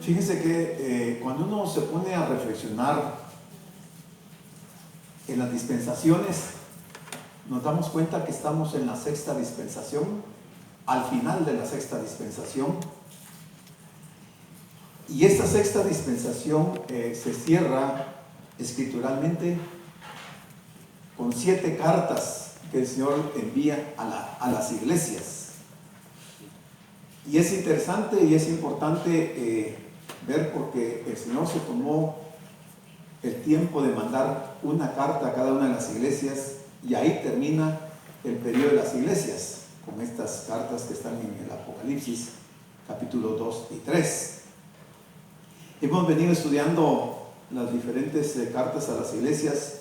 Fíjense que cuando uno se pone a reflexionar en las dispensaciones, nos damos cuenta que estamos en la sexta dispensación, al final de la sexta dispensación. Y esta sexta dispensación se cierra escrituralmente con 7 cartas que el Señor envía a las iglesias. Y es interesante y es importante ver, porque el Señor se tomó el tiempo de mandar una carta a cada una de las iglesias, y ahí termina el periodo de las iglesias, con estas cartas que están en el Apocalipsis, capítulo 2 y 3. Hemos venido estudiando las diferentes cartas a las iglesias.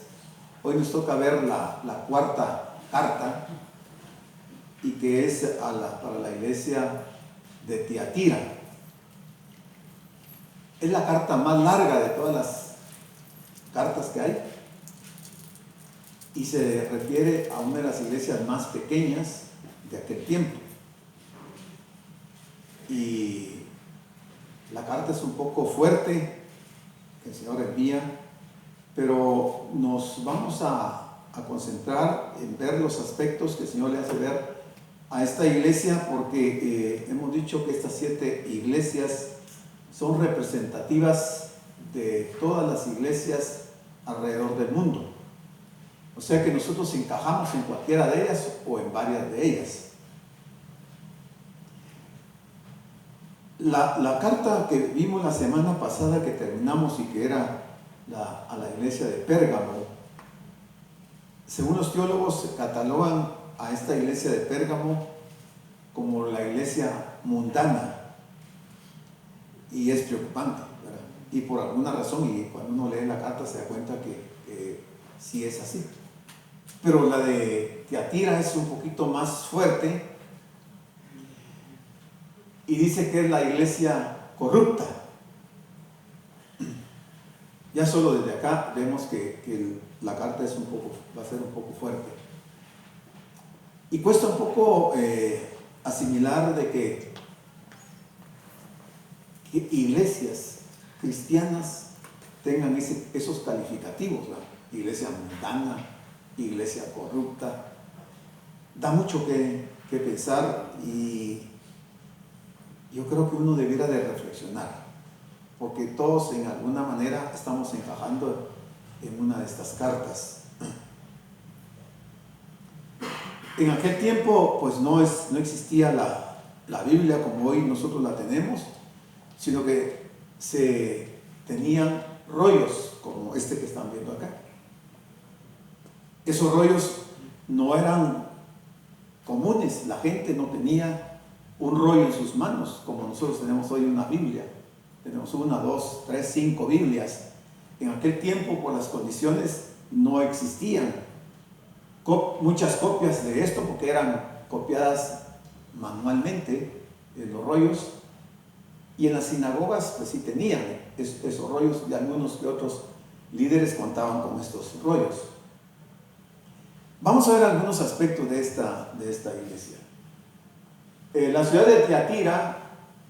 Hoy nos toca ver la cuarta carta, y que es para la iglesia de Tiatira. Es la carta más larga de todas las cartas que hay, y se refiere a una de las iglesias más pequeñas de aquel tiempo. Y la carta es un poco fuerte que el Señor envía, pero nos vamos a concentrar en ver los aspectos que el Señor le hace ver a esta iglesia, porque hemos dicho que estas 7 iglesias son representativas de todas las iglesias alrededor del mundo. O sea que nosotros encajamos en cualquiera de ellas o en varias de ellas. La carta que vimos la semana pasada, que terminamos, y que era a la iglesia de Pérgamo, según los teólogos catalogan a esta iglesia de Pérgamo como la iglesia mundana, y es preocupante, ¿verdad? Y por alguna razón, y cuando uno lee la carta se da cuenta que sí es así. Pero la de Tiatira es un poquito más fuerte, y dice que es la iglesia corrupta. Ya solo desde acá vemos que la carta va a ser un poco fuerte. Y cuesta un poco asimilar de que iglesias cristianas tengan esos calificativos, ¿verdad? Iglesia mundana, iglesia corrupta. Da mucho que pensar, y yo creo que uno debiera de reflexionar, porque todos en alguna manera estamos encajando en una de estas cartas. En aquel tiempo pues no existía la Biblia como hoy nosotros la tenemos, sino que se tenían rollos como este que están viendo acá. Esos rollos no eran comunes, la gente no tenía un rollo en sus manos como nosotros tenemos hoy una Biblia. Tenemos 1, 2, 3, 5 Biblias. En aquel tiempo, por las condiciones, no existían muchas copias de esto, porque eran copiadas manualmente los rollos, y en las sinagogas pues sí tenían esos rollos, y algunos que otros líderes contaban con estos rollos. Vamos a ver algunos aspectos de esta iglesia. La ciudad de Tiatira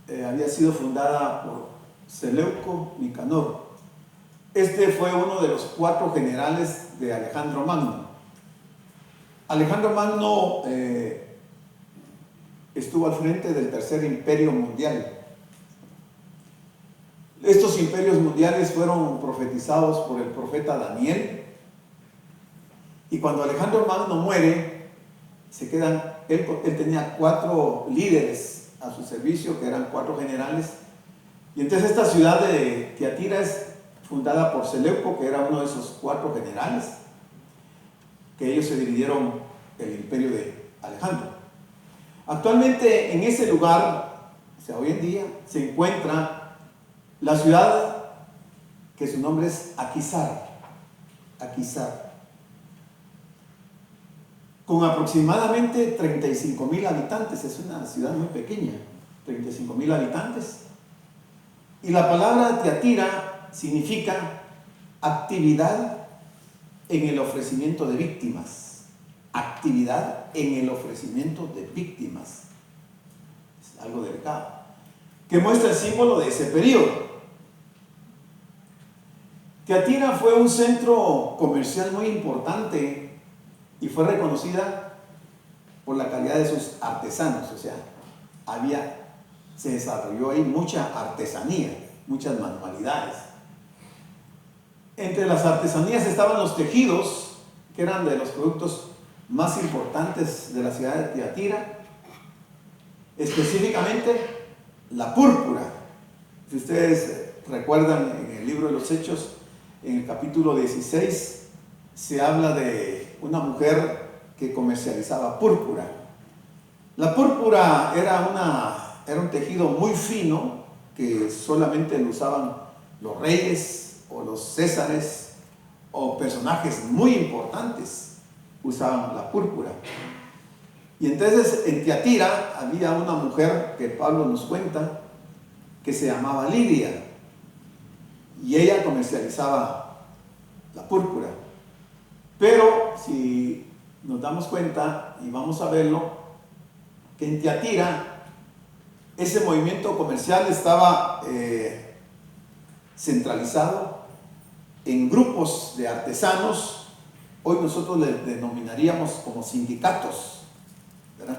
había sido fundada por Seleuco Nicanor. Este fue uno de los 4 generales de Alejandro Magno. Alejandro Magno estuvo al frente del Tercer Imperio Mundial. Estos imperios mundiales fueron profetizados por el profeta Daniel, y cuando Alejandro Magno muere, él tenía 4 líderes a su servicio, que eran 4 generales, y entonces esta ciudad de Tiatira es fundada por Seleuco, que era uno de esos 4 generales, que ellos se dividieron el imperio de Alejandro. Actualmente en ese lugar, o sea, hoy en día, se encuentra la ciudad que su nombre es Aquisar, con aproximadamente 35,000 habitantes. Es una ciudad muy pequeña, 35,000 habitantes. Y la palabra Tiatira significa actividad en el ofrecimiento de víctimas. Actividad en el ofrecimiento de víctimas. Es algo delicado, que muestra el símbolo de ese periodo. Tiatira fue un centro comercial muy importante y fue reconocida por la calidad de sus artesanos. O sea, se desarrolló ahí mucha artesanía, muchas manualidades. Entre las artesanías estaban los tejidos, que eran de los productos más importantes de la ciudad de Tiatira, específicamente la púrpura. Si ustedes recuerdan, en el libro de los Hechos, en el capítulo 16, se habla de una mujer que comercializaba púrpura. La púrpura era un tejido muy fino que solamente lo usaban los reyes o los césares o personajes muy importantes usaban la púrpura. Y entonces en Tiatira había una mujer que Pablo nos cuenta que se llamaba Lidia y ella comercializaba la púrpura. Pero si nos damos cuenta y vamos a verlo, que en Tiatira ese movimiento comercial estaba centralizado en grupos de artesanos. Hoy nosotros le denominaríamos como sindicatos, ¿verdad?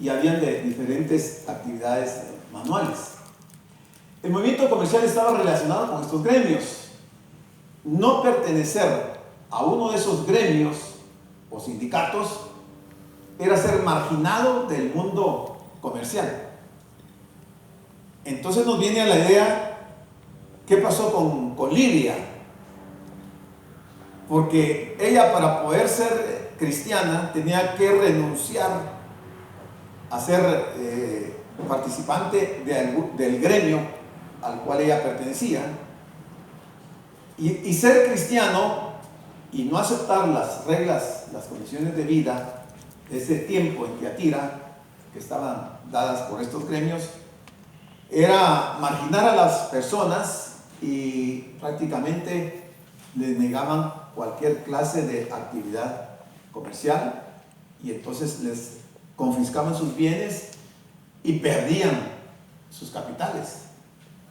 Y habían de diferentes actividades manuales. El movimiento comercial estaba relacionado con estos gremios. No pertenecer a uno de esos gremios o sindicatos era ser marginado del mundo comercial. Entonces nos viene a la idea, ¿qué pasó con Lidia? Porque ella, para poder ser cristiana, tenía que renunciar a ser participante del gremio al cual ella pertenecía, y ser cristiano y no aceptar las reglas, las condiciones de vida de ese tiempo en Tiatira, que estaban dadas por estos gremios, era marginar a las personas y prácticamente les negaban cualquier clase de actividad comercial, y entonces les confiscaban sus bienes y perdían sus capitales,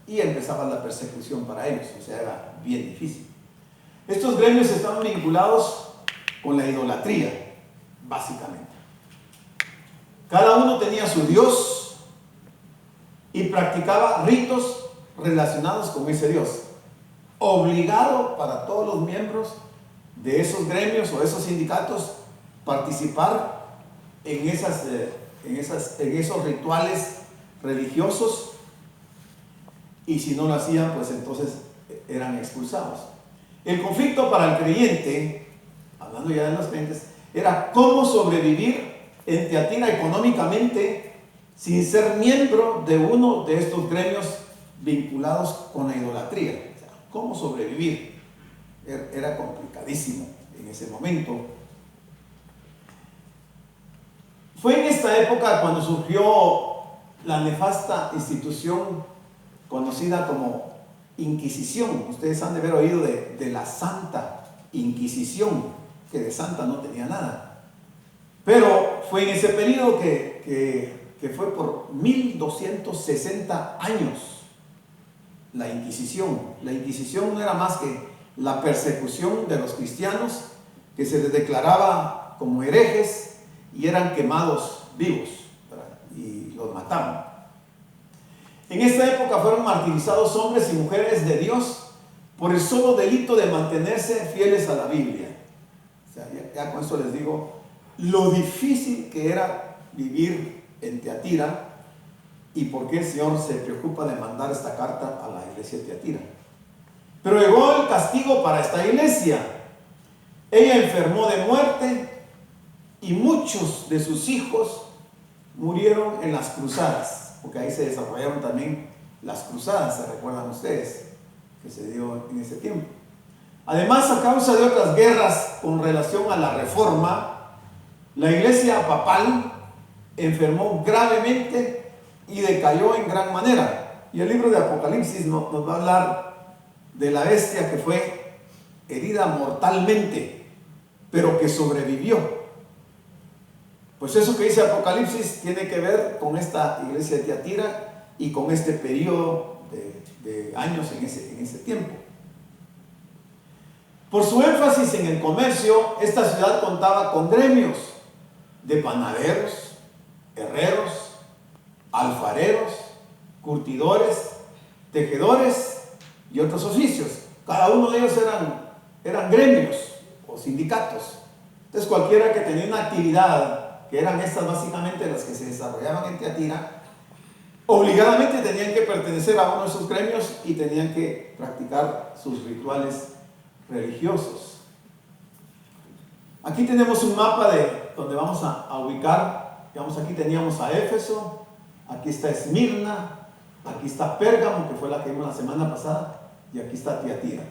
y empezaba la persecución para ellos. O sea, era bien difícil. Estos gremios estaban vinculados con la idolatría, básicamente. Cada uno tenía su dios y practicaba ritos relacionados con ese dios, obligado para todos los miembros de esos gremios o esos sindicatos participar en esos rituales religiosos, y si no lo hacían, pues entonces eran expulsados. El conflicto para el creyente, hablando ya de los creyentes, era cómo sobrevivir en Tiatira económicamente sin ser miembro de uno de estos gremios vinculados con la idolatría. O sea, cómo sobrevivir era complicadísimo en ese momento. Fue en esta época cuando surgió la nefasta institución conocida como Inquisición. Ustedes han de haber oído de la Santa Inquisición, que de santa no tenía nada. Pero fue en ese periodo que fue por 1260 años la Inquisición. La Inquisición no era más que la persecución de los cristianos, que se les declaraba como herejes y eran quemados vivos, ¿verdad? Y los mataban. En esta época fueron martirizados hombres y mujeres de Dios por el solo delito de mantenerse fieles a la Biblia. O sea, ya con esto les digo lo difícil que era vivir en Tiatira y por qué el Señor se preocupa de mandar esta carta a la iglesia de Tiatira. Pero llegó el castigo para esta iglesia. Ella enfermó de muerte y muchos de sus hijos murieron en las cruzadas, porque ahí se desarrollaron también las cruzadas, ¿se recuerdan ustedes? Que se dio en ese tiempo. Además, a causa de otras guerras con relación a la reforma, la iglesia papal enfermó gravemente y decayó en gran manera. Y el libro de Apocalipsis nos va a hablar de la bestia que fue herida mortalmente, pero que sobrevivió. Pues eso que dice Apocalipsis tiene que ver con esta iglesia de Tiatira y con este periodo de años en ese tiempo. Por su énfasis en el comercio, esta ciudad contaba con gremios de panaderos, herreros, alfareros, curtidores, tejedores y otros oficios. Cada uno de ellos eran gremios o sindicatos. Entonces cualquiera que tenía una actividad, que eran estas básicamente las que se desarrollaban en Tiatira, obligadamente tenían que pertenecer a uno de esos gremios y tenían que practicar sus rituales religiosos. Aquí tenemos un mapa de donde vamos a ubicar. Digamos, aquí teníamos a Éfeso, aquí está Esmirna, aquí está Pérgamo, que fue la que vimos la semana pasada, y aquí está Tiatira,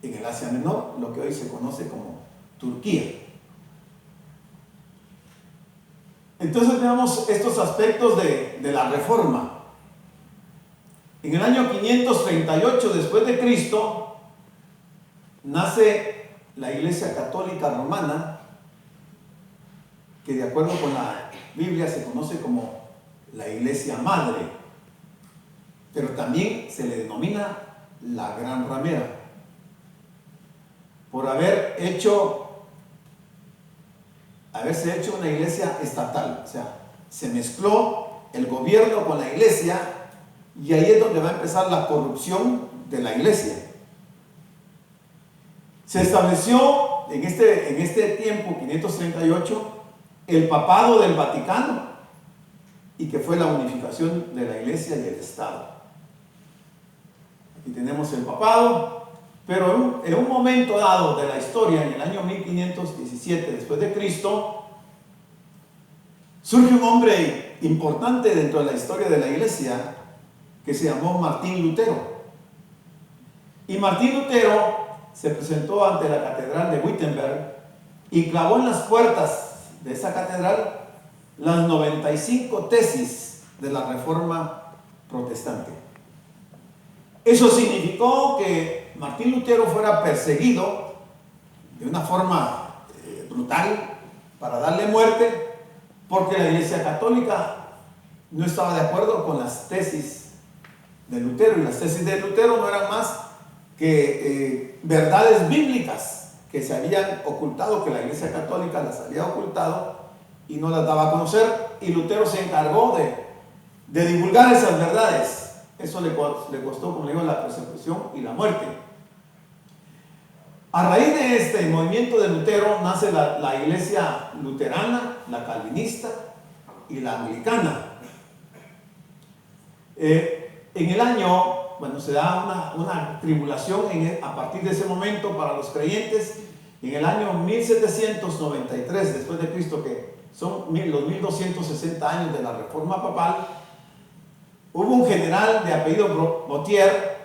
en el Asia Menor, lo que hoy se conoce como Turquía. Entonces veamos estos aspectos de la Reforma. En el año 538 después de Cristo nace la Iglesia Católica Romana, que de acuerdo con la Biblia se conoce como la Iglesia Madre, pero también se le denomina la Gran Ramera, por haberse hecho una iglesia estatal. O sea, se mezcló el gobierno con la iglesia, y ahí es donde va a empezar la corrupción de la iglesia. Se estableció en este tiempo, 538, el papado del Vaticano, y que fue la unificación de la iglesia y el Estado. Aquí tenemos el papado, pero en un momento dado de la historia, en el año 1517 después de Cristo, surge un hombre importante dentro de la historia de la iglesia que se llamó Martín Lutero. Y Martín Lutero se presentó ante la catedral de Wittenberg y clavó en las puertas de esa catedral las 95 tesis de la Reforma protestante. Eso significó que Martín Lutero fuera perseguido de una forma brutal para darle muerte, porque la Iglesia Católica no estaba de acuerdo con las tesis de Lutero, y las tesis de Lutero no eran más que verdades bíblicas que se habían ocultado, que la Iglesia Católica las había ocultado y no las daba a conocer, y Lutero se encargó de divulgar esas verdades. Eso le costó, como le digo, la persecución y la muerte. A raíz de este movimiento de Lutero nace la iglesia luterana, la calvinista y la anglicana. En el año, se da una tribulación a partir de ese momento para los creyentes. En el año 1793 después de Cristo, que son los 1260 años de la Reforma Papal, hubo un general de apellido Botier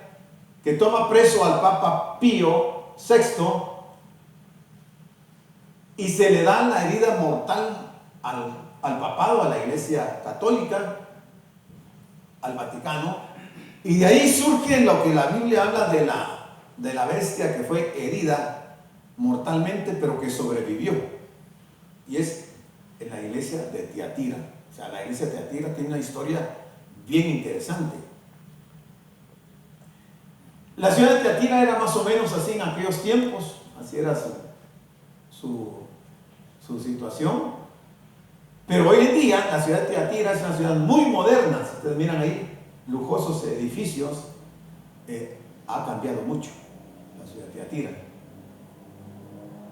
que toma preso al Papa Pío VI y se le da la herida mortal al papado, a la Iglesia Católica, al Vaticano, y de ahí surge lo que la Biblia habla de la bestia que fue herida mortalmente, pero que sobrevivió, y es en la iglesia de Tiatira. O sea, la iglesia de Tiatira tiene una historia bien interesante. La ciudad de Tiatira era más o menos así en aquellos tiempos, así era su situación. Pero hoy en día la ciudad de Tiatira es una ciudad muy moderna. Si ustedes miran ahí, lujosos edificios, ha cambiado mucho la ciudad de Tiatira.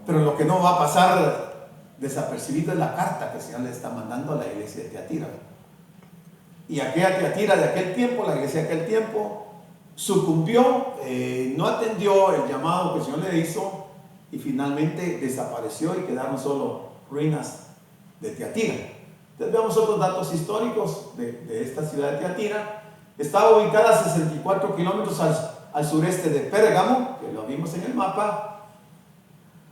Pero lo que no va a pasar desapercibido es la carta que el Señor le está mandando a la iglesia de Tiatira. Y aquella Tiatira de aquel tiempo, la iglesia de aquel tiempo, sucumbió, no atendió el llamado que el Señor le hizo, y finalmente desapareció y quedaron solo ruinas de Tiatira. Entonces veamos otros datos históricos de esta ciudad de Tiatira. Estaba ubicada a 64 kilómetros al sureste de Pérgamo, que lo vimos en el mapa.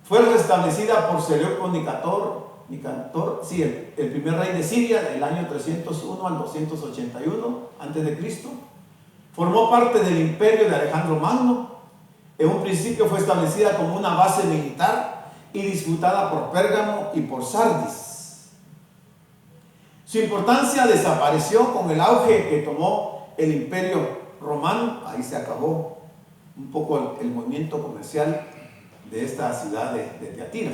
Fue restablecida por Seleuco Nicator, el primer rey de Siria, del año 301 al 281 a.C. Formó parte del imperio de Alejandro Magno. En un principio fue establecida como una base militar y disputada por Pérgamo y por Sardis. Su importancia desapareció con el auge que tomó el imperio romano. Ahí se acabó un poco el movimiento comercial de esta ciudad de Tiatira.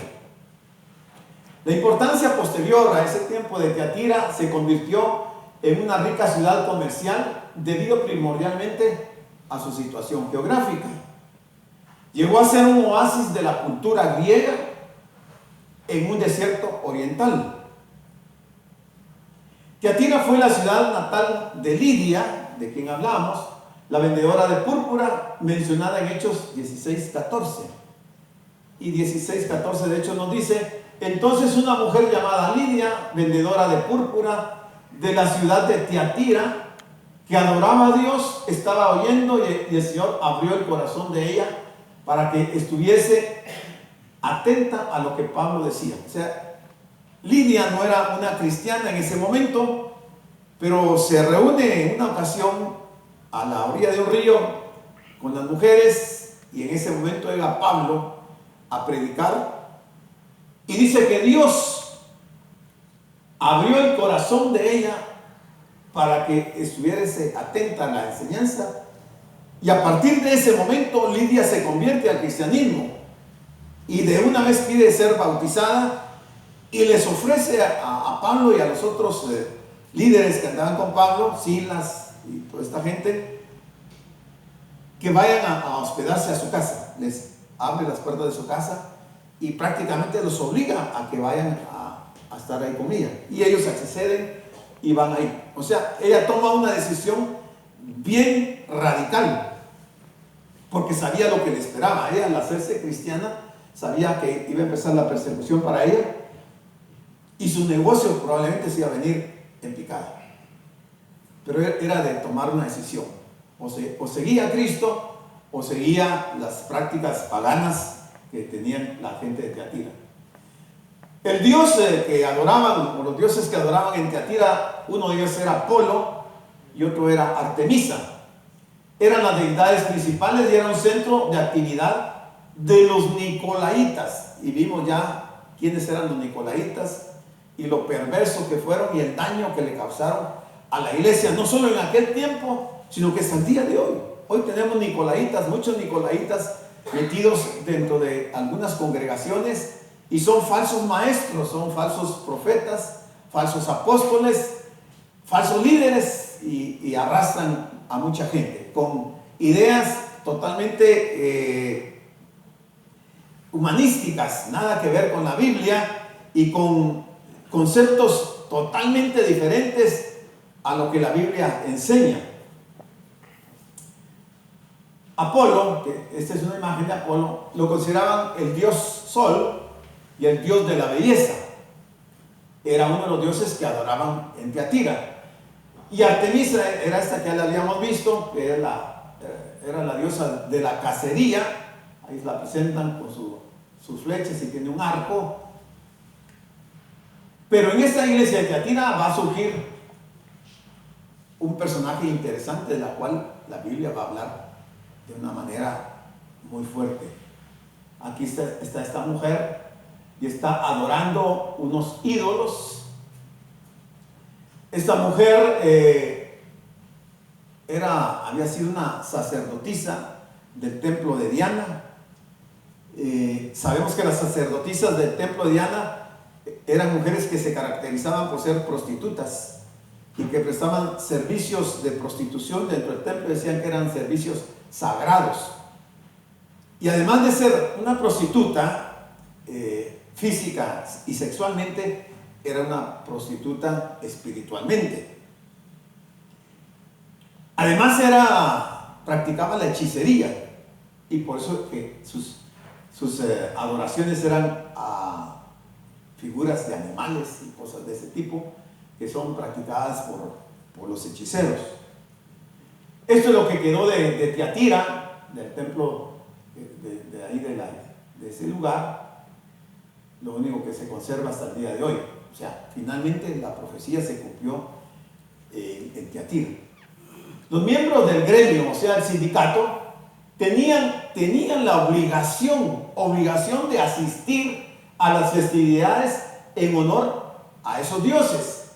La importancia posterior a ese tiempo de Tiatira se convirtió en una rica ciudad comercial debido primordialmente a su situación geográfica. Llegó a ser un oasis de la cultura griega en un desierto oriental. Tiatira fue la ciudad natal de Lidia, de quien hablamos, la vendedora de púrpura, mencionada en Hechos 16:14. Y 16:14 de hecho nos dice: entonces una mujer llamada Lidia, vendedora de púrpura de la ciudad de Tiatira, que adoraba a Dios, estaba oyendo, y el Señor abrió el corazón de ella para que estuviese atenta a lo que Pablo decía. O sea, Lidia no era una cristiana en ese momento, pero se reúne en una ocasión a la orilla de un río con las mujeres, y en ese momento llega Pablo a predicar, y dice que Dios abrió el corazón de ella para que estuviese atenta a la enseñanza, y a partir de ese momento Lidia se convierte al cristianismo y de una vez pide ser bautizada, y les ofrece a Pablo y a los otros líderes que andaban con Pablo, Silas y toda esta gente, que vayan a hospedarse a su casa. Les abre las puertas de su casa y prácticamente los obliga a que vayan a estar ahí con ella, y ellos acceden y van ahí. O sea, ella toma una decisión bien radical, porque sabía lo que le esperaba. Ella, al hacerse cristiana, sabía que iba a empezar la persecución para ella, y su negocio probablemente se iba a venir en picada. Pero era de tomar una decisión: o seguía a Cristo o seguía las prácticas paganas que tenían la gente de Tiatira. El dios que adoraban, o los dioses que adoraban en Tiatira, uno de ellos era Apolo y otro era Artemisa. Eran las deidades principales y era un centro de actividad de los nicolaitas. Y vimos ya quiénes eran los nicolaitas y lo perverso que fueron y el daño que le causaron a la iglesia, no solo en aquel tiempo, sino que hasta el día de hoy. Hoy tenemos nicolaitas, muchos nicolaitas metidos dentro de algunas congregaciones, y son falsos maestros, son falsos profetas, falsos apóstoles, falsos líderes, y arrastran a mucha gente con ideas totalmente humanísticas, nada que ver con la Biblia, y con conceptos totalmente diferentes a lo que la Biblia enseña. Apolo, que esta es una imagen de Apolo, lo consideraban el dios Sol y el dios de la belleza. Era uno de los dioses que adoraban en Tiatira. Y Artemisa era esta que ya la habíamos visto, que era la diosa de la cacería. Ahí la presentan con sus flechas y tiene un arco. Pero en esta iglesia de Tiatira va a surgir un personaje interesante, de la cual la Biblia va a hablar de una manera muy fuerte. Aquí está esta mujer y está adorando unos ídolos. Esta mujer había sido una sacerdotisa del templo de Diana. Sabemos que las sacerdotisas del templo de Diana eran mujeres que se caracterizaban por ser prostitutas y que prestaban servicios de prostitución dentro del templo. Decían que eran servicios sagrados. Y además de ser una prostituta física y sexualmente, era una prostituta espiritualmente. Además practicaba la hechicería, y por eso que sus adoraciones eran a figuras de animales y cosas de ese tipo, que son practicadas por los hechiceros. Esto es lo que quedó de Tiatira, del templo de ahí de ese lugar, lo único que se conserva hasta el día de hoy. O sea, finalmente la profecía se cumplió en Tiatira. Los miembros del gremio, o sea, el sindicato, tenían la obligación de asistir a las festividades en honor a esos dioses,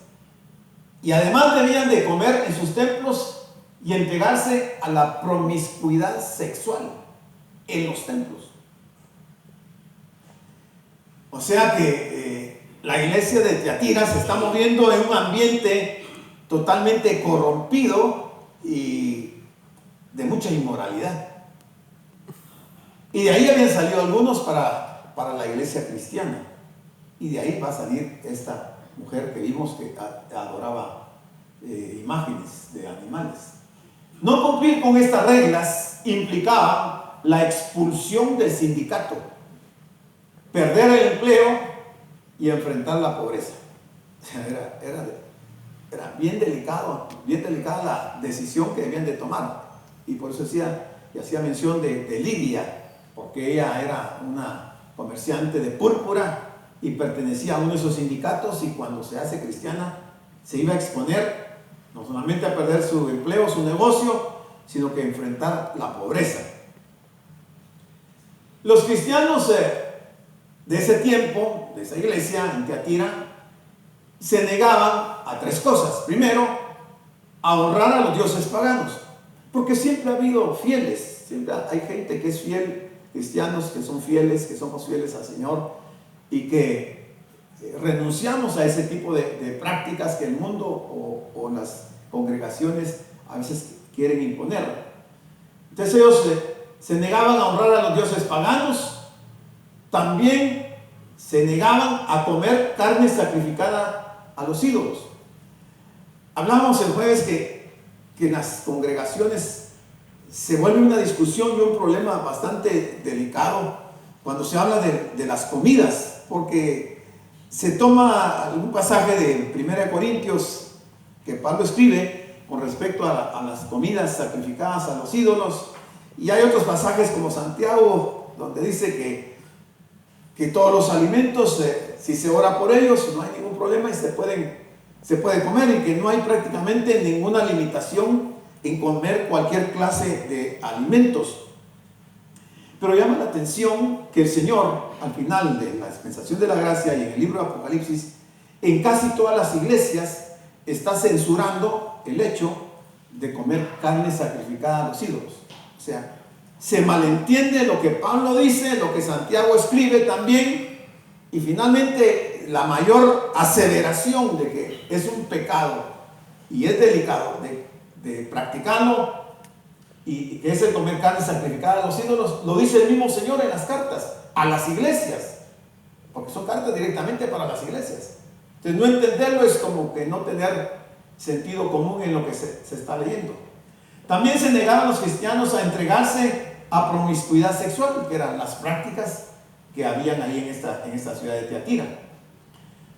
y además debían de comer en sus templos y entregarse a la promiscuidad sexual en los templos. O sea que la iglesia de Tiatira se está moviendo en un ambiente totalmente corrompido y de mucha inmoralidad. Y de ahí habían salido algunos para la iglesia cristiana. Y de ahí va a salir esta mujer que vimos que adoraba imágenes de animales. No cumplir con estas reglas implicaba la expulsión del sindicato, perder el empleo y enfrentar la pobreza. Era bien delicada la decisión que debían de tomar. Y por eso hacía mención de Lidia, porque ella era una comerciante de púrpura y pertenecía a uno de esos sindicatos, y cuando se hace cristiana se iba a exponer no solamente a perder su empleo, su negocio, sino que a enfrentar la pobreza. Los cristianos de ese tiempo, de esa iglesia en Tiatira, se negaban a tres cosas. Primero, a honrar a los dioses paganos, porque siempre ha habido fieles, siempre hay gente que es fiel, cristianos que son fieles, que somos fieles al Señor, y que renunciamos a ese tipo de prácticas que el mundo o las congregaciones a veces quieren imponer. Entonces ellos se negaban a honrar a los dioses paganos. También se negaban a comer carne sacrificada a los ídolos. Hablábamos el jueves que en las congregaciones se vuelve una discusión y un problema bastante delicado cuando se habla de las comidas, porque se toma algún pasaje de 1 Corintios que Pablo escribe con respecto a las comidas sacrificadas a los ídolos, y hay otros pasajes como Santiago donde dice que todos los alimentos, si se ora por ellos, no hay ningún problema y se puede comer, y que no hay prácticamente ninguna limitación en comer cualquier clase de alimentos. Pero llama la atención que el Señor, al final de la dispensación de la gracia y en el libro de Apocalipsis, en casi todas las iglesias está censurando el hecho de comer carne sacrificada a los ídolos. O sea, se malentiende lo que Pablo dice, lo que Santiago escribe también, y finalmente la mayor aseveración de que es un pecado y es delicado de practicarlo, y que es el comer carne sacrificada a los ídolos, lo dice el mismo Señor en las cartas a las iglesias, porque son cartas directamente para las iglesias. Entonces no entenderlo es como que no tener sentido común en lo que se está leyendo. También se negaban los cristianos a entregarse a promiscuidad sexual, que eran las prácticas que habían ahí en esta ciudad de Tiatira,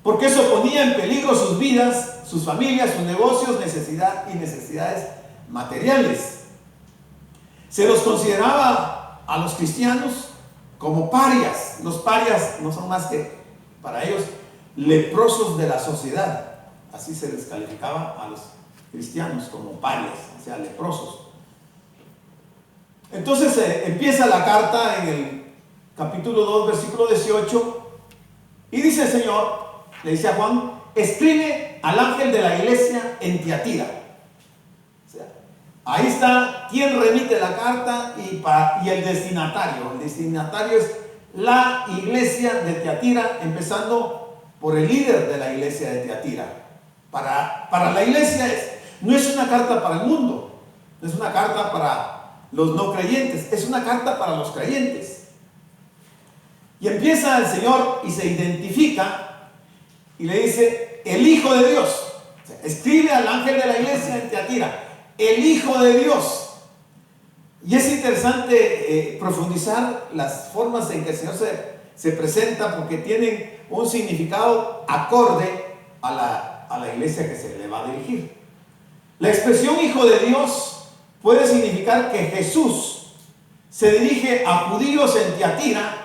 porque eso ponía en peligro sus vidas, sus familias, sus negocios, necesidades materiales. Se los consideraba a los cristianos como parias. Los parias no son más que, para ellos, leprosos de la sociedad. Así se les calificaba a los cristianos, como parias, o sea, leprosos. Entonces empieza la carta en el capítulo 2, versículo 18, y dice el Señor, le dice a Juan, escribe al ángel de la iglesia en Tiatira. Ahí está quien remite la carta y el destinatario. El destinatario es la iglesia de Tiatira, empezando por el líder de la iglesia de Tiatira. Para la iglesia no es una carta para el mundo, no es una carta para los no creyentes, es una carta para los creyentes. Y empieza el Señor y se identifica y le dice, el Hijo de Dios. O sea, escribe al ángel de la iglesia en Tiatira, el Hijo de Dios. Y es interesante profundizar las formas en que el Señor se presenta, porque tienen un significado acorde a la iglesia que se le va a dirigir. La expresión Hijo de Dios puede significar que Jesús se dirige a judíos en Tiatira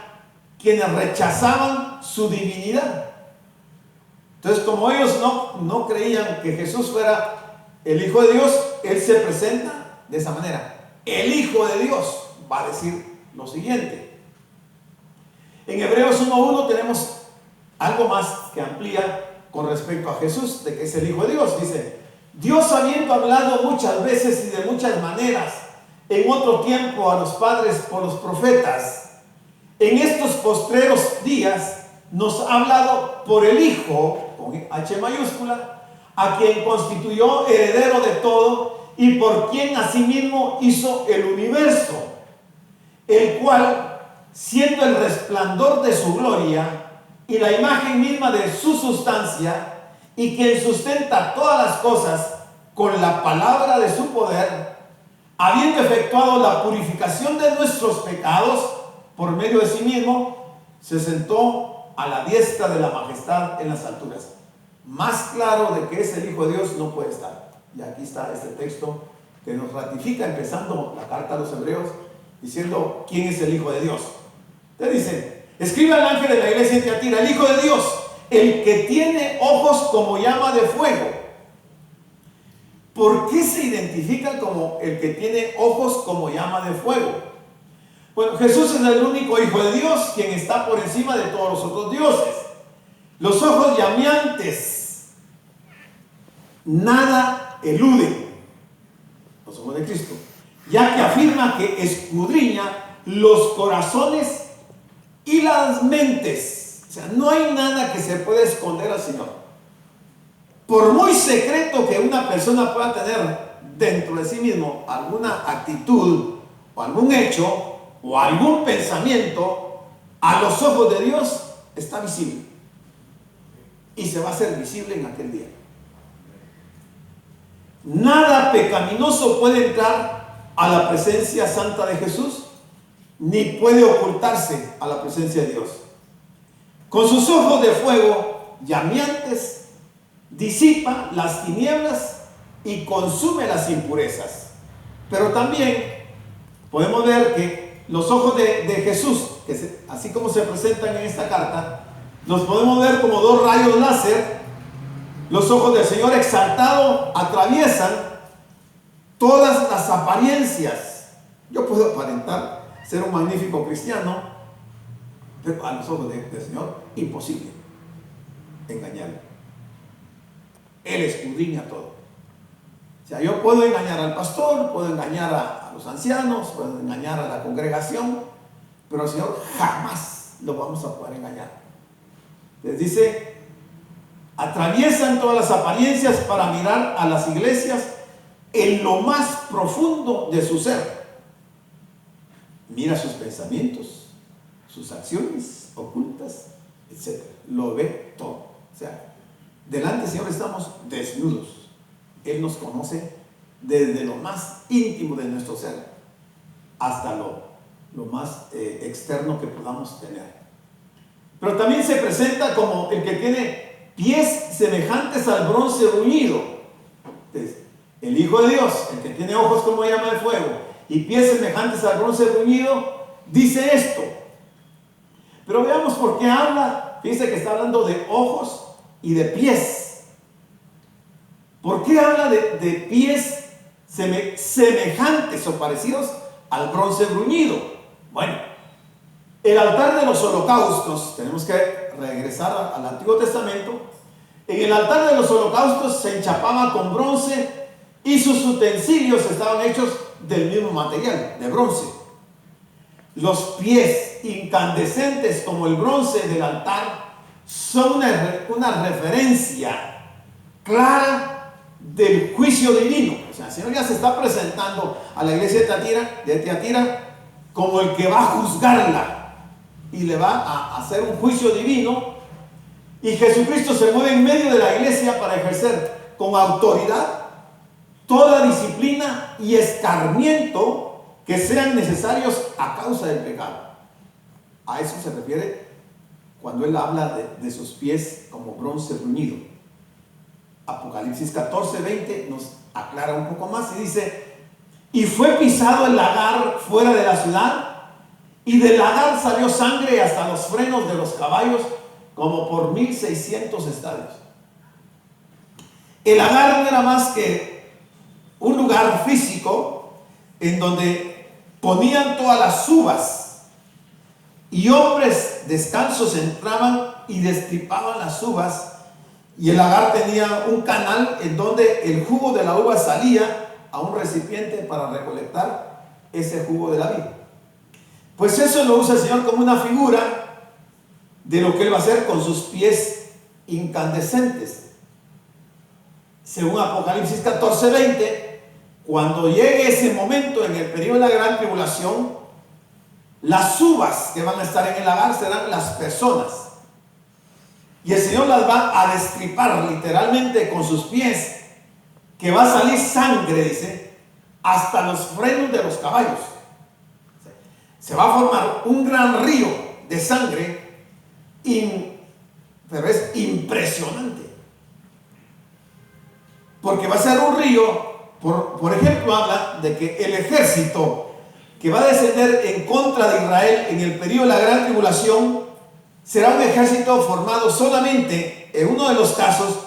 quienes rechazaban su divinidad. Entonces, como ellos no creían que Jesús fuera el Hijo de Dios, Él se presenta de esa manera. El Hijo de Dios va a decir lo siguiente. En Hebreos 1:1 tenemos algo más que amplía con respecto a Jesús, de que es el Hijo de Dios. Dice, Dios habiendo hablado muchas veces y de muchas maneras en otro tiempo a los padres por los profetas, en estos postreros días nos ha hablado por el Hijo, con H mayúscula, a quien constituyó heredero de todo y por quien asimismo hizo el universo, el cual, siendo el resplandor de su gloria y la imagen misma de su sustancia, y quien sustenta todas las cosas con la palabra de su poder, habiendo efectuado la purificación de nuestros pecados por medio de sí mismo, se sentó a la diestra de la majestad en las alturas. Más claro de que es el Hijo de Dios no puede estar. Y aquí está este texto que nos ratifica, empezando la carta a los Hebreos, diciendo quién es el Hijo de Dios. Te dice: escribe al ángel de la iglesia en Tiatira, el Hijo de Dios, el que tiene ojos como llama de fuego. ¿Por qué se identifica como el que tiene ojos como llama de fuego? Bueno, Jesús es el único Hijo de Dios, quien está por encima de todos los otros dioses. Los ojos llameantes nada eluden, los ojos de Cristo, ya que afirma que escudriña los corazones y las mentes. O sea, no hay nada que se pueda esconder al Señor. Por muy secreto que una persona pueda tener dentro de sí mismo alguna actitud o algún hecho o algún pensamiento, a los ojos de Dios está visible y se va a hacer visible en aquel día. Nada pecaminoso puede entrar a la presencia santa de Jesús, ni puede ocultarse a la presencia de Dios. Con sus ojos de fuego llameantes disipa las tinieblas y consume las impurezas. Pero también podemos ver que los ojos de Jesús, así como se presentan en esta carta, los podemos ver como dos rayos láser. Los ojos del Señor exaltado atraviesan todas las apariencias. Yo puedo aparentar ser un magnífico cristiano, pero a los ojos del Señor, imposible engañarlo. Él escudriña todo. O sea, yo puedo engañar al pastor, puedo engañar a los ancianos, puedo engañar a la congregación, pero al Señor jamás lo vamos a poder engañar. Les dice: atraviesan todas las apariencias para mirar a las iglesias en lo más profundo de su ser. Mira sus pensamientos, sus acciones ocultas, etc. Lo ve todo. O sea, delante del Señor estamos desnudos. Él nos conoce desde lo más íntimo de nuestro ser hasta lo más externo que podamos tener. Pero también se presenta como el que tiene pies semejantes al bronce bruñido. Entonces, el Hijo de Dios, el que tiene ojos como llama de fuego y pies semejantes al bronce bruñido, dice esto. Pero veamos por qué habla. Dice que está hablando de ojos y de pies. ¿Por qué habla de pies semejantes o parecidos al bronce bruñido? Bueno, el altar de los holocaustos, tenemos que regresar al Antiguo Testamento. En el altar de los holocaustos se enchapaba con bronce y sus utensilios estaban hechos del mismo material, de bronce. Los pies incandescentes como el bronce del altar son una referencia clara del juicio divino. O sea, el Señor ya se está presentando a la iglesia de Tiatira como el que va a juzgarla y le va a hacer un juicio divino, y Jesucristo se mueve en medio de la iglesia para ejercer con autoridad toda disciplina y escarmiento que sean necesarios a causa del pecado. A eso se refiere cuando él habla de sus pies como bronce bruñido. Apocalipsis 14:20 nos aclara un poco más y dice: y fue pisado el lagar fuera de la ciudad, y del lagar salió sangre hasta los frenos de los caballos, como por 1600 estadios. El lagar no era más que un lugar físico en donde ponían todas las uvas, y hombres descalzos entraban y destripaban las uvas, y el lagar tenía un canal en donde el jugo de la uva salía a un recipiente para recolectar ese jugo de la vid. Pues eso lo usa el Señor como una figura de lo que Él va a hacer con sus pies incandescentes. Según Apocalipsis 14:20, cuando llegue ese momento en el periodo de la gran tribulación, las uvas que van a estar en el lagar serán las personas. Y el Señor las va a destripar literalmente con sus pies, que va a salir sangre, dice, hasta los frenos de los caballos. Se va a formar un gran río de sangre, pero es impresionante. Porque va a ser un río, por ejemplo, habla de que el ejército que va a descender en contra de Israel en el periodo de la gran tribulación será un ejército formado solamente, en uno de los casos,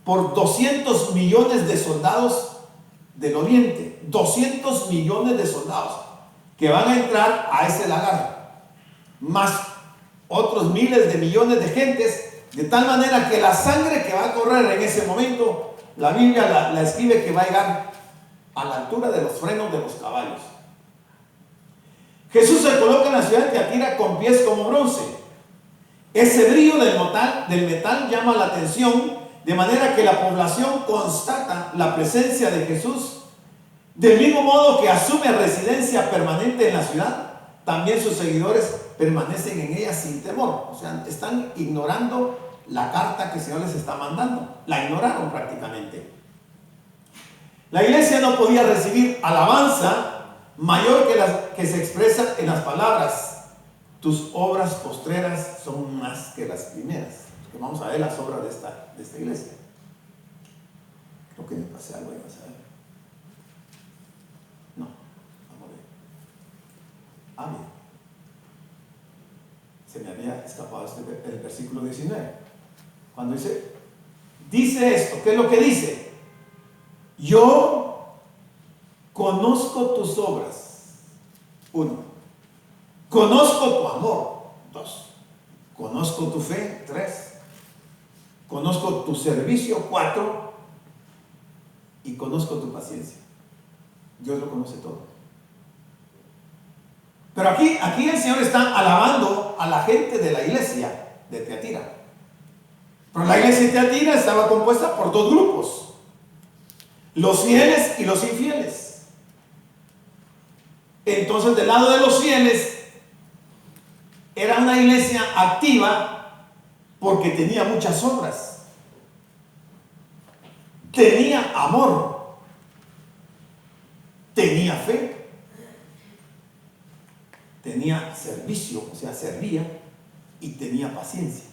por 200 millones de soldados del oriente. 200 millones de soldados que van a entrar a ese lagar, más otros miles de millones de gentes, de tal manera que la sangre que va a correr en ese momento, la Biblia la escribe que va a llegar a la altura de los frenos de los caballos. Jesús se coloca en la ciudad de Tiatira con pies como bronce. Ese brillo del metal llama la atención, de manera que la población constata la presencia de Jesús. Del mismo modo que asume residencia permanente en la ciudad, también sus seguidores permanecen en ella sin temor. O sea, están ignorando la carta que el Señor les está mandando. La ignoraron prácticamente. La iglesia no podía recibir alabanza mayor que la que se expresa en las palabras: tus obras postreras son más que las primeras. Porque vamos a ver las obras de esta iglesia. Creo que me pasé algo ahí, vas a ver. No, vamos a ver. Bien. Se me había escapado el versículo 19. Cuando dice esto, ¿qué es lo que dice? Yo conozco tus obras. 1. Conozco tu amor. 2. Conozco tu fe. 3. Conozco tu servicio. 4. Y conozco tu paciencia. Dios lo conoce todo. Pero aquí el Señor está alabando a la gente de la iglesia de Tiatira. Pero la iglesia de Tiatira estaba compuesta por dos grupos: los fieles y los infieles. Entonces, del lado de los fieles, era una iglesia activa porque tenía muchas obras, tenía amor, tenía fe, tenía servicio, o sea, servía, y tenía paciencia,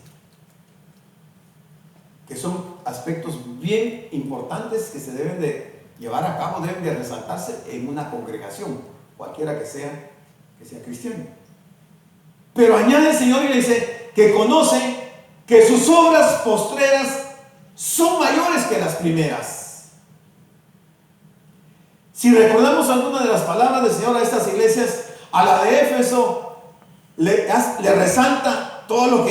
que son aspectos bien importantes que se deben de llevar a cabo, deben de resaltarse en una congregación, cualquiera que sea cristiano. Pero añade el Señor y le dice que conoce que sus obras postreras son mayores que las primeras. Si recordamos alguna de las palabras del Señor a estas iglesias, a la de Éfeso le resalta todo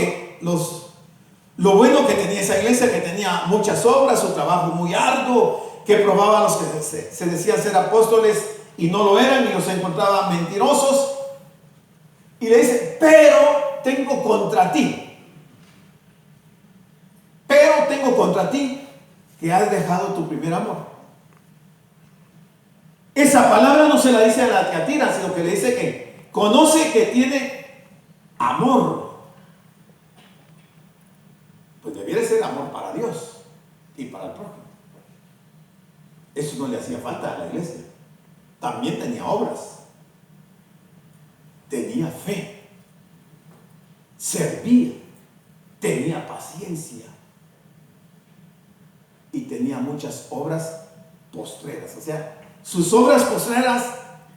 lo bueno que tenía esa iglesia, que tenía muchas obras, su trabajo muy arduo, que probaba a los que se decían ser apóstoles y no lo eran, y los encontraba mentirosos. Y le dice: pero tengo contra ti que has dejado tu primer amor. Esa palabra no se la dice a la Tiatira, sino que le dice que conoce que tiene amor. Pues debiera ser amor para Dios y para el prójimo. Eso no le hacía falta a la iglesia. También tenía obras, tenía fe, servía, tenía paciencia y tenía muchas obras postreras. O sea, sus obras postreras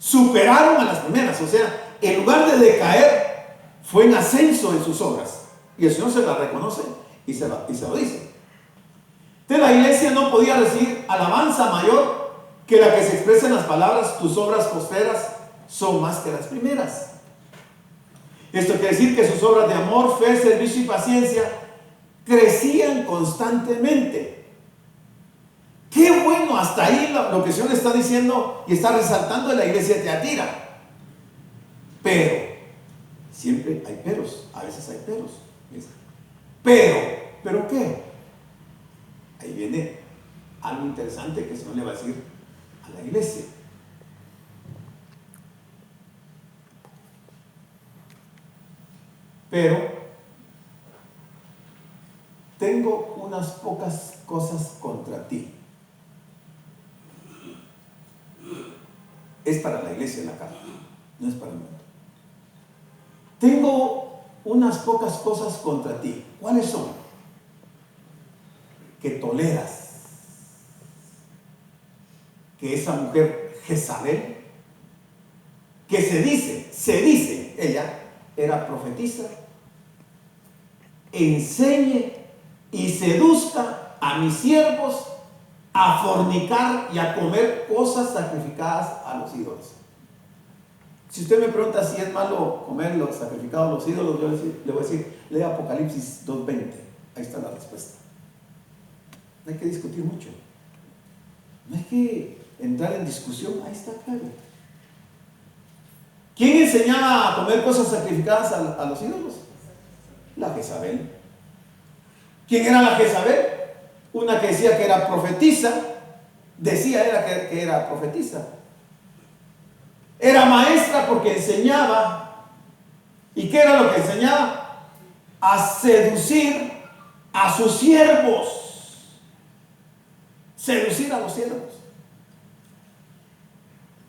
superaron a las primeras. O sea, en lugar de decaer, fue en ascenso en sus obras. Y el Señor se la reconoce y se lo dice. Entonces la iglesia no podía recibir alabanza mayor que la que se expresa en las palabras: tus obras postreras son más que las primeras. Esto quiere decir que sus obras de amor, fe, servicio y paciencia crecían constantemente. Qué bueno, hasta ahí lo que el Señor está diciendo y está resaltando de la iglesia de Tiatira. Pero Siempre hay peros, a veces hay peros. ¿Ves? ¿Pero qué? Ahí viene algo interesante que el Señor le va a decir a la iglesia. Pero tengo unas pocas cosas contra ti. Es para la iglesia en la carta, no es para el mundo. Tengo unas pocas cosas contra ti. ¿Cuáles son? Que toleras que esa mujer Jezabel, que se dice, ella era profetisa, enseñe y seduzca a mis siervos a fornicar y a comer cosas sacrificadas a los ídolos. Si usted me pregunta si es malo comer los sacrificados a los ídolos, yo le voy a decir, lea Apocalipsis 2:20. Ahí está la respuesta. No hay que discutir mucho. No hay que entrar en discusión. Ahí está claro. ¿Quién enseñaba a comer cosas sacrificadas a los ídolos? La Jezabel. ¿Quién era la Jezabel? Una que decía que era profetisa. Que era profetisa. Era maestra porque enseñaba. ¿Y qué era lo que enseñaba? A seducir a sus siervos. Seducir a los siervos.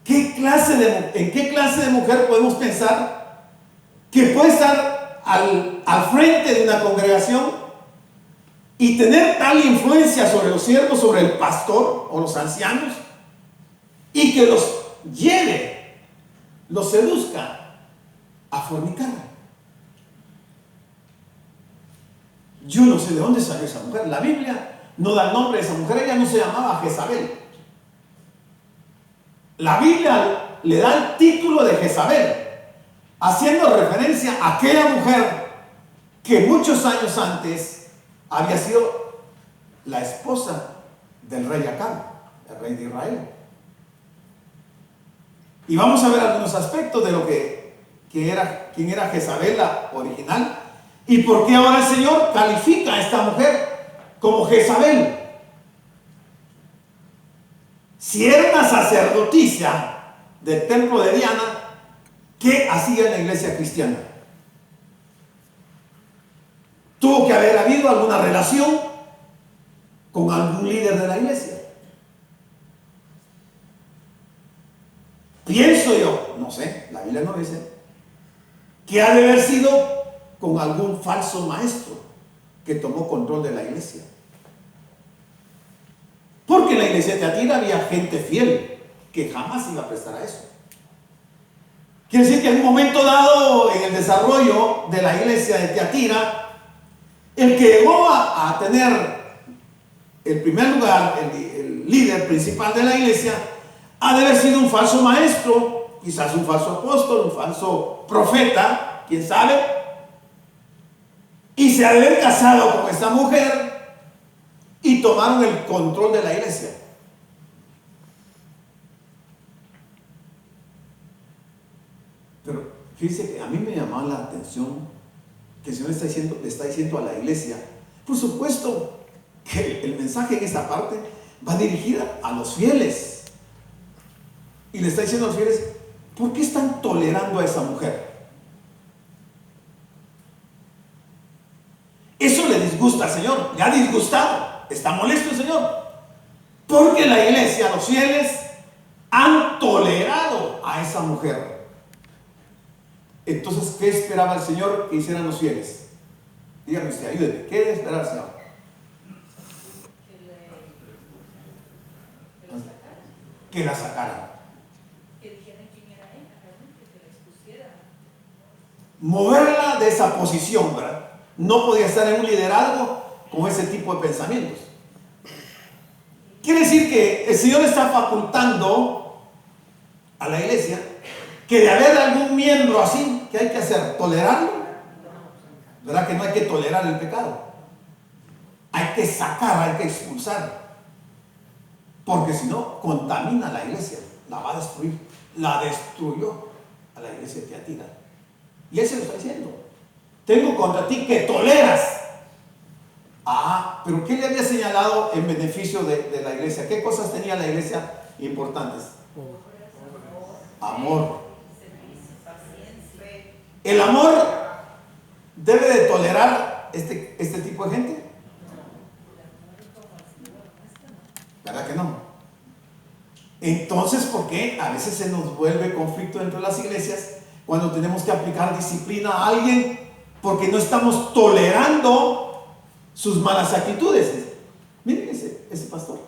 ¿En qué clase de mujer podemos pensar que puede estar al frente de una congregación y tener tal influencia sobre los siervos, sobre el pastor o los ancianos, y que los lleve, los seduzca a fornicar? Yo no sé de dónde salió esa mujer. La Biblia no da el nombre de esa mujer. Ella no se llamaba Jezabel. La Biblia le da el título de Jezabel, haciendo referencia a aquella mujer que muchos años antes había sido la esposa del rey Acab, el rey de Israel. Y vamos a ver algunos aspectos de lo quién era Jezabel, la original, y por qué ahora el Señor califica a esta mujer como Jezabel. Si era una sacerdotisa del templo de Diana, ¿qué hacía en la iglesia cristiana? Tuvo que haber habido alguna relación con algún líder de la iglesia. Pienso yo, no sé, la Biblia no dice, que ha de haber sido con algún falso maestro que tomó control de la iglesia. Porque en la iglesia de Tiatira había gente fiel que jamás iba a prestar a eso. Quiere decir que en un momento dado en el desarrollo de la iglesia de Tiatira, el que llegó a tener el primer lugar, el líder principal de la iglesia, ha de haber sido un falso maestro, quizás un falso apóstol, un falso profeta, quién sabe, y se ha de haber casado con esta mujer y tomaron el control de la iglesia. Pero fíjense que a mí me llamaba la atención que el Señor le está diciendo a la iglesia, por supuesto que el mensaje en esta parte va dirigida a los fieles, y le está diciendo a los fieles, ¿por qué están tolerando a esa mujer? Eso le disgusta al Señor, le ha disgustado. Está molesto el Señor, porque la iglesia, los fieles, han tolerado a esa mujer. Entonces, ¿qué esperaba el Señor que hicieran los fieles? Dígame usted, ayúdeme. ¿Qué esperaba el Señor? Que la sacaran. Que dijeran quién era ella, realmente, que la expusieran. Moverla de esa posición, ¿verdad? No podía estar en un liderazgo con ese tipo de pensamientos. Quiere decir que el Señor está facultando a la iglesia que de haber algún miembro así, ¿qué hay que hacer? ¿Tolerarlo? ¿Verdad que no hay que tolerar el pecado? Hay que sacar, hay que expulsar, porque si no, contamina a la iglesia, la va a destruir. La destruyó a la iglesia de Tiatira. Y él se lo está diciendo. Tengo contra ti que toleras. Pero ¿qué le había señalado en beneficio de la iglesia? ¿Qué cosas tenía la iglesia importantes? Amor. ¿El amor debe de tolerar este tipo de gente? ¿Verdad que no? Entonces, ¿por qué a veces se nos vuelve conflicto dentro de las iglesias cuando tenemos que aplicar disciplina a alguien? Porque no estamos tolerando sus malas actitudes. Miren ese pastor,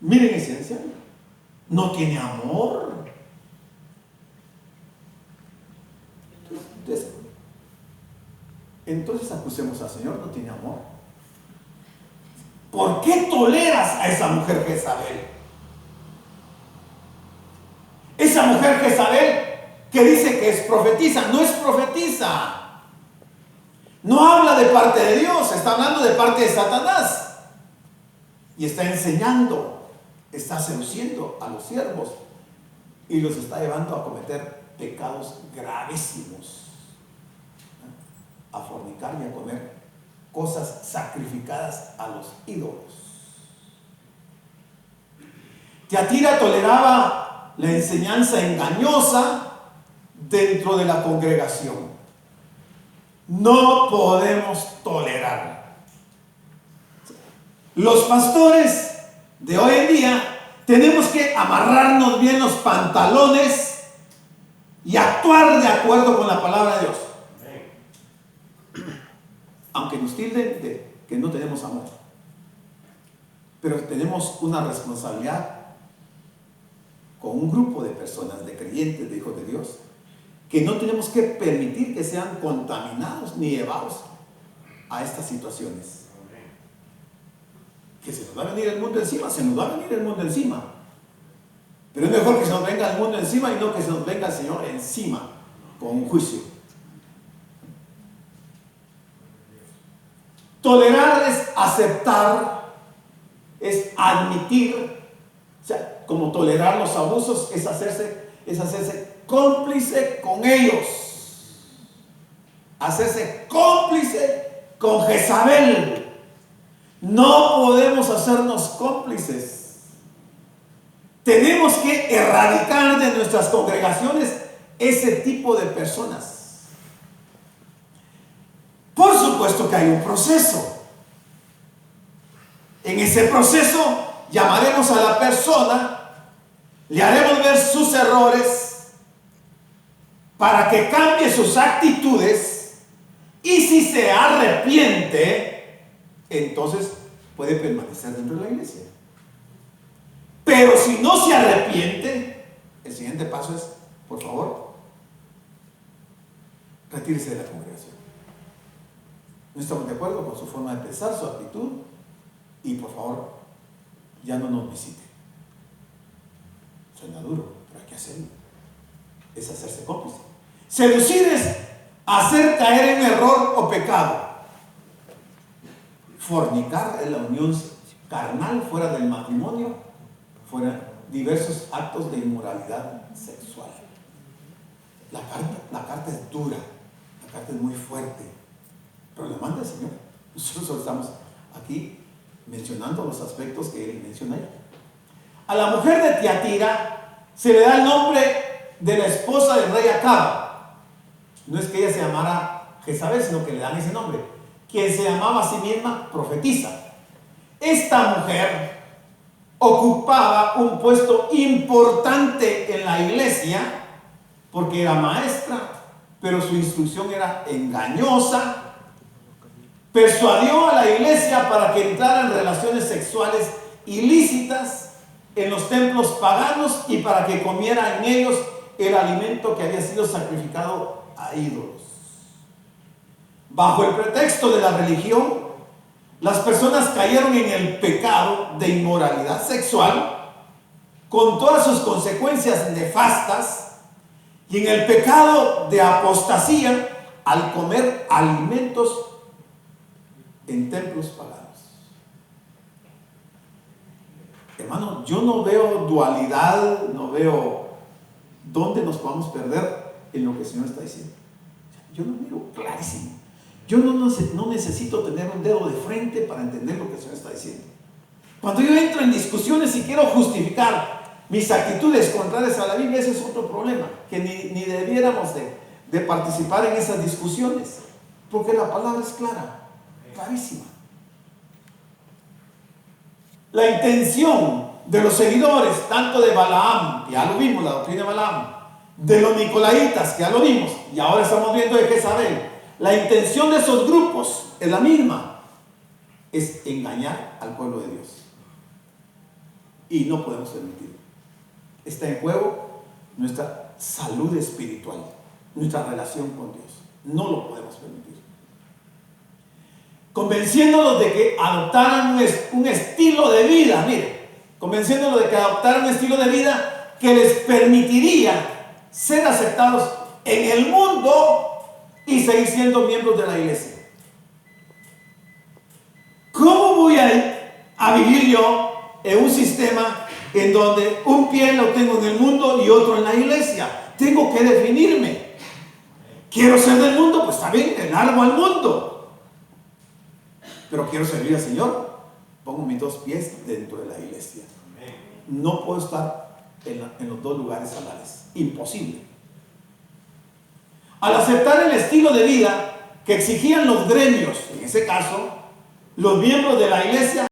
miren ese anciano, no tiene amor. Entonces acusemos al Señor, no tiene amor. ¿Por qué toleras a esa mujer Jezabel? Esa mujer Jezabel que dice que es profetisa, no es profetisa. No habla de parte de Dios, está hablando de parte de Satanás. Y está enseñando, está seduciendo a los siervos y los está llevando a cometer pecados gravísimos, a fornicar y a comer cosas sacrificadas a los ídolos. Tiatira toleraba la enseñanza engañosa dentro de la congregación. No podemos tolerar. Los pastores de hoy en día tenemos que amarrarnos bien los pantalones y actuar de acuerdo con la palabra de Dios. Aunque nos tilden de que no tenemos amor, pero tenemos una responsabilidad con un grupo de personas, de creyentes, de hijos de Dios, que no tenemos que permitir que sean contaminados ni llevados a estas situaciones. Que se nos va a venir el mundo encima, se nos va a venir el mundo encima, pero es mejor que se nos venga el mundo encima y no que se nos venga el Señor encima con un juicio. Tolerar es aceptar, es admitir. O sea, como tolerar los abusos es hacerse cómplice con ellos, hacerse cómplice con Jezabel. No podemos hacernos cómplices. Tenemos que erradicar de nuestras congregaciones ese tipo de personas. Por supuesto que hay un proceso. En ese proceso llamaremos a la persona, le haremos ver sus errores para que cambie sus actitudes, y si se arrepiente, entonces puede permanecer dentro de la iglesia. Pero si no se arrepiente, el siguiente paso es, por favor, retírese de la congregación. No estamos de acuerdo con su forma de pensar, su actitud, y por favor, ya no nos visite. Suena duro, pero hay que hacerlo. Es hacerse cómplice. Seducir es hacer caer en error o pecado. Fornicar es la unión carnal fuera del matrimonio, fuera diversos actos de inmoralidad sexual. La carta es dura, la carta es muy fuerte, pero la manda el Señor. Nosotros solo estamos aquí mencionando los aspectos que Él menciona ahí. A la mujer de Tiatira se le da el nombre de la esposa del rey Acab. No es que ella se llamara Jezabel, sino que le dan ese nombre. Quien se llamaba a sí misma profetisa. Esta mujer ocupaba un puesto importante en la iglesia porque era maestra, pero su instrucción era engañosa. Persuadió a la iglesia para que entrara en relaciones sexuales ilícitas en los templos paganos y para que comiera en ellos el alimento que había sido sacrificado a ídolos. Bajo el pretexto de la religión, las personas cayeron en el pecado de inmoralidad sexual con todas sus consecuencias nefastas y en el pecado de apostasía al comer alimentos en templos paganos. Hermano, yo no veo dualidad, no veo dónde nos podamos perder en lo que el Señor está diciendo. Yo lo miro clarísimo. Yo no necesito tener un dedo de frente para entender lo que el Señor está diciendo. Cuando yo entro en discusiones y quiero justificar mis actitudes contrarias a la Biblia, ese es otro problema, que ni debiéramos de participar en esas discusiones, porque la palabra es clara, clarísima. La intención de los seguidores, tanto de Balaam, ya lo vimos, la doctrina de Balaam, de los nicolaitas, que ya lo vimos, y ahora estamos viendo de Jezabel, la intención de esos grupos es la misma, es engañar al pueblo de Dios. Y no podemos permitirlo. Está en juego nuestra salud espiritual, nuestra relación con Dios. No lo podemos permitir. Convenciéndolos de que adoptaran un estilo de vida, mire, convenciéndolos de que adoptaran un estilo de vida que les permitiría ser aceptados en el mundo y seguir siendo miembros de la iglesia. ¿Cómo voy a vivir yo en un sistema en donde un pie lo tengo en el mundo y otro en la iglesia? Tengo que definirme. Quiero ser del mundo, pues está bien, enarmo al mundo. Pero quiero servir al Señor, pongo mis dos pies dentro de la iglesia. No puedo estar en los dos lugares a la vez. Imposible. Al aceptar el estilo de vida que exigían los gremios, en ese caso, los miembros de la iglesia,